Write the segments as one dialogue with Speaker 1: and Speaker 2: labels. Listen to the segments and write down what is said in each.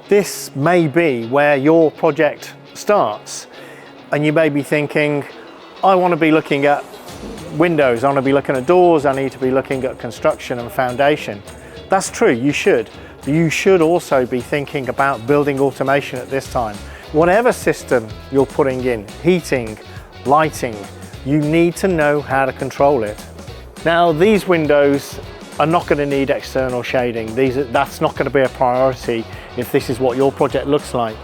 Speaker 1: This may be where your project starts, and you may be thinking, I want to be looking at windows, I want to be looking at doors, I need to be looking at construction and foundation. That's true, you should. But you should also be thinking about building automation at this time. Whatever system you're putting in, heating, lighting, you need to know how to control it. Now, these windows are not going to need external shading. That's not going to be a priority if this is what your project looks like.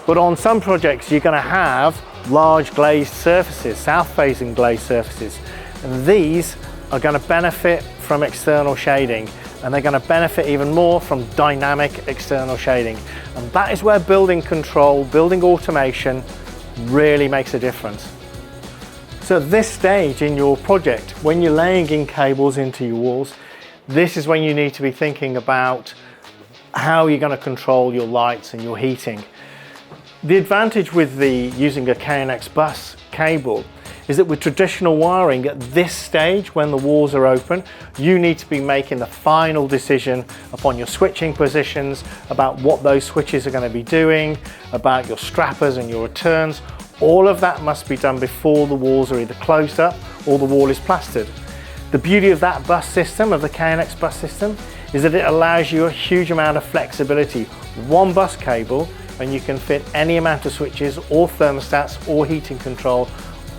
Speaker 1: But on some projects, you're going to have large glazed surfaces, south-facing glazed surfaces. And these are going to benefit from external shading, and they're going to benefit even more from dynamic external shading. And that is where building control, building automation really makes a difference. So at this stage in your project, when you're laying in cables into your walls, this is when you need to be thinking about how you're going to control your lights and your heating. The advantage with using a KNX bus cable is that with traditional wiring at this stage, when the walls are open, you need to be making the final decision upon your switching positions, about what those switches are going to be doing, about your strappers and your returns. All of that must be done before the walls are either closed up or the wall is plastered. The beauty of that bus system, of the KNX bus system, is that it allows you a huge amount of flexibility. One bus cable, and you can fit any amount of switches or thermostats or heating control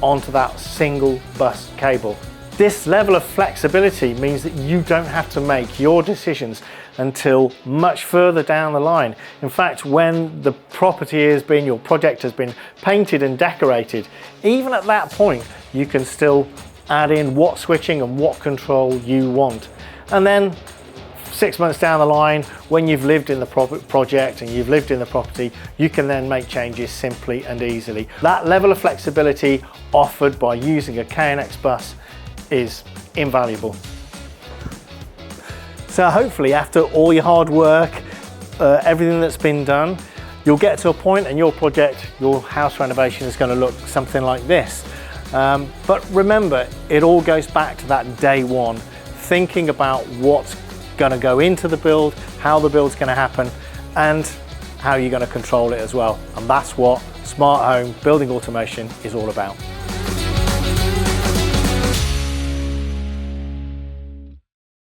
Speaker 1: onto that single bus cable. This level of flexibility means that you don't have to make your decisions until much further down the line. In fact, when the property has been, your project has been painted and decorated, even at that point, you can still add in what switching and what control you want. And then 6 months down the line, when you've lived in the project and you've lived in the property, you can then make changes simply and easily. That level of flexibility offered by using a KNX bus is invaluable. So hopefully, after all your hard work, everything that's been done, you'll get to a point in your project, your house renovation is going to look something like this. But remember, it all goes back to that day one, thinking about what's going to go into the build, how the build's going to happen, and how you're going to control it as well. And that's what smart home building automation is all about.